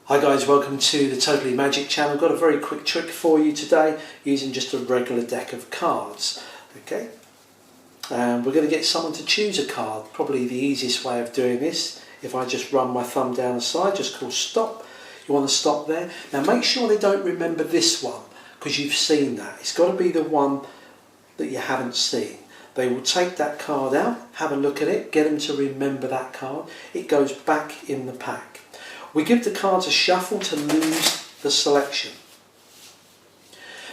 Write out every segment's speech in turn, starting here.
Hi guys, welcome to the Totally Magic channel. I've got a very quick trick for you today using just a regular deck of cards. Okay, and we're going to get someone to choose a card. Probably the easiest way of doing this, if I just run my thumb down the side, just call stop. You want to stop there. Now make sure they don't remember this one, because you've seen that. It's got to be the one that you haven't seen. They will take that card out, have a look at it, get them to remember that card. It goes back in the pack. We give the cards a shuffle to lose the selection.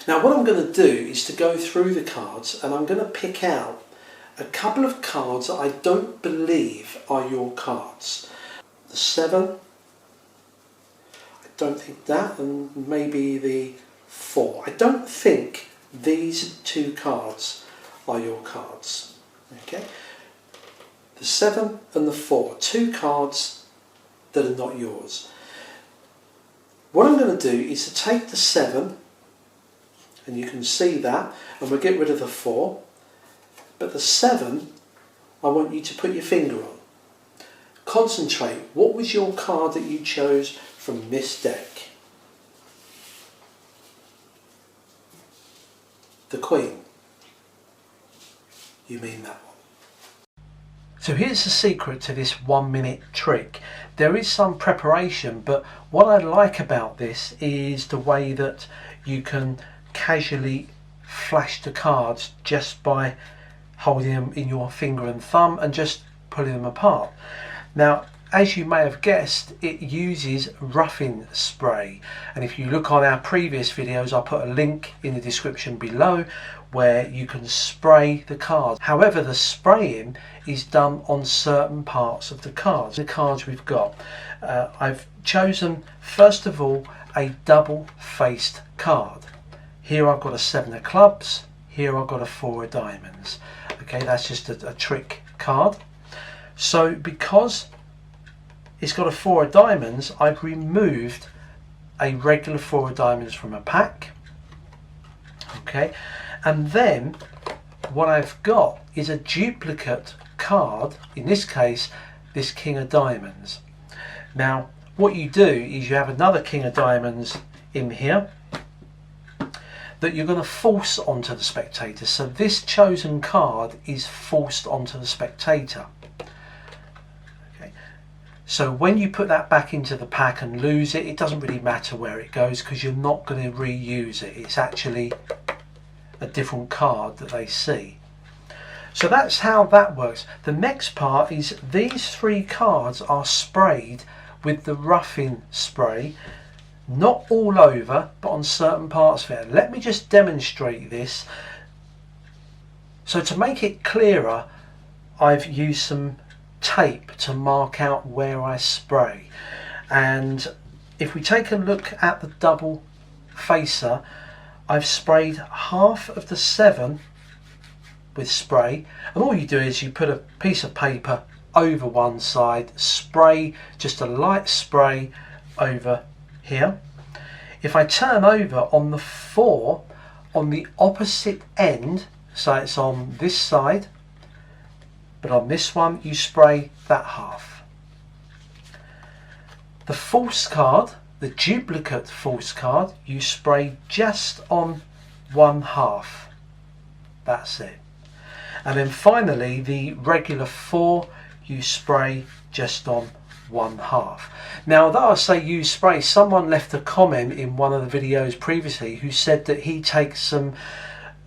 Now what I'm going to do is to go through the cards, and I'm going to pick out a couple of cards that I don't believe are your cards. The 7, I don't think that, and maybe the 4. I don't think these two cards are your cards. Okay, the 7 and the 4, two cards that are not yours. What I'm going to do is to take the 7, and you can see that, and we'll get rid of the 4, but the 7 I want you to put your finger on. Concentrate. What was your card that you chose from this deck? The Queen. You mean that one. So here's the secret to this 1 minute trick. There is some preparation, but what I like about this is the way that you can casually flash the cards just by holding them in your finger and thumb and just pulling them apart. Now, as you may have guessed, it uses roughing spray, and if you look on our previous videos, I'll put a link in the description below where you can spray the cards. However, the spraying is done on certain parts of the cards. The cards we've got, I've chosen first of all a double-faced card. Here I've got a 7 of clubs, here I've got a 4 of diamonds. Okay, that's just a trick card. So because it's got a 4 of diamonds, I've removed a regular 4 of diamonds from a pack. Okay, and then what I've got is a duplicate card, in this case this King of Diamonds. Now what you do is you have another King of Diamonds in here that you're going to force onto the spectator. So this chosen card is forced onto the spectator. So when you put that back into the pack and lose it, it doesn't really matter where it goes because you're not going to reuse it. It's actually a different card that they see. So that's how that works. The next part is these 3 cards are sprayed with the roughing spray, not all over, but on certain parts of it. Let me just demonstrate this. So to make it clearer, I've used some tape to mark out where I spray, and if we take a look at the double facer, I've sprayed half of the 7 with spray, and all you do is you put a piece of paper over one side, spray, just a light spray over here. If I turn over on the 4 on the opposite end, so it's on this side, but on this one you spray that half. The false card, the duplicate false card, you spray just on one half. That's it. And then finally the regular 4 you spray just on one half. Now that I say use spray, someone left a comment in one of the videos previously who said that he takes some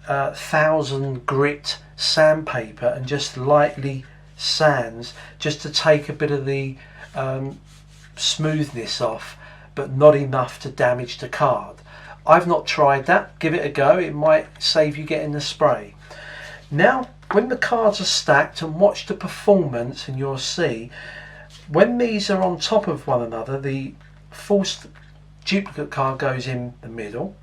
1000 grit sandpaper and just lightly sands just to take a bit of the smoothness off, but not enough to damage the card. I've not tried that. Give it a go, it might save you getting the spray. Now when the cards are stacked, and watch the performance, and you'll see when these are on top of one another, the false duplicate card goes in the middle.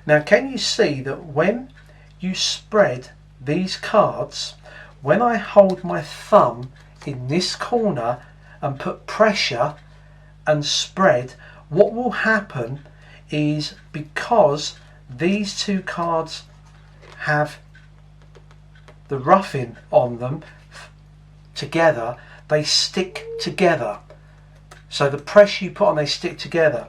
Now can you see that when you spread these cards, when I hold my thumb in this corner and put pressure and spread, what will happen is, because these 2 cards have the roughing on them together, they stick together. So the pressure you put on, they stick together.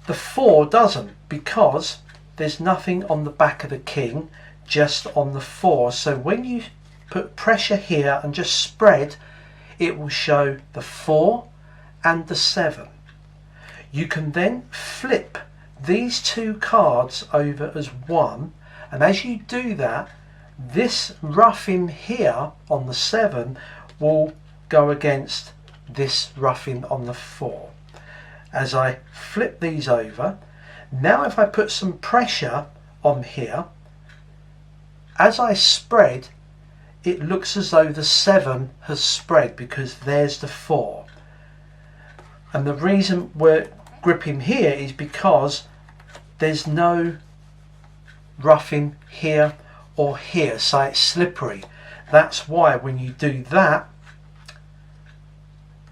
The 4 doesn't, because there's nothing on the back of the king, just on the 4. So when you put pressure here and just spread, it will show the 4 and the 7. You can then flip these 2 cards over as 1, and as you do that, this ruffin here on the 7 will go against this ruffin on the 4. As I flip these over, now if I put some pressure on here, as I spread, it looks as though the 7 has spread because there's the 4. And the reason we're gripping here is because there's no ruffin here or here, so it's slippery. That's why when you do that,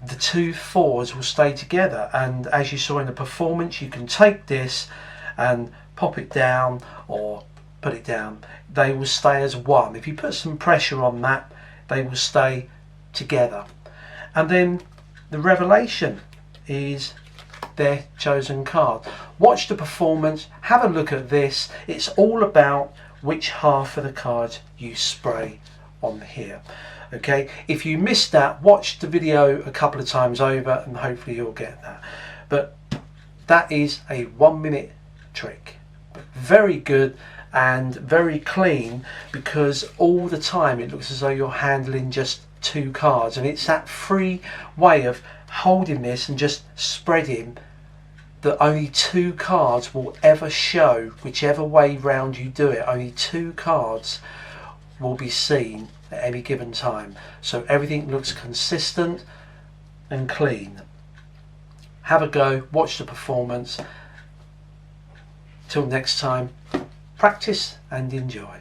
the 2 4s will stay together. And as you saw in the performance, you can take this and pop it down or put it down. They will stay as 1. If you put some pressure on that, they will stay together. And then the revelation is their chosen card. Watch the performance, have a look at this. It's all about which half of the card you spray on here. Okay, if you missed that, watch the video a couple of times over and hopefully you'll get that. But that is a 1 minute trick. Very good and very clean, because all the time it looks as though you're handling just 2 cards, and it's that free way of holding this and just spreading that only 2 cards will ever show. Whichever way round you do it, only 2 cards will be seen at any given time, so everything looks consistent and clean. Have a go, watch the performance. Till next time, practice and enjoy.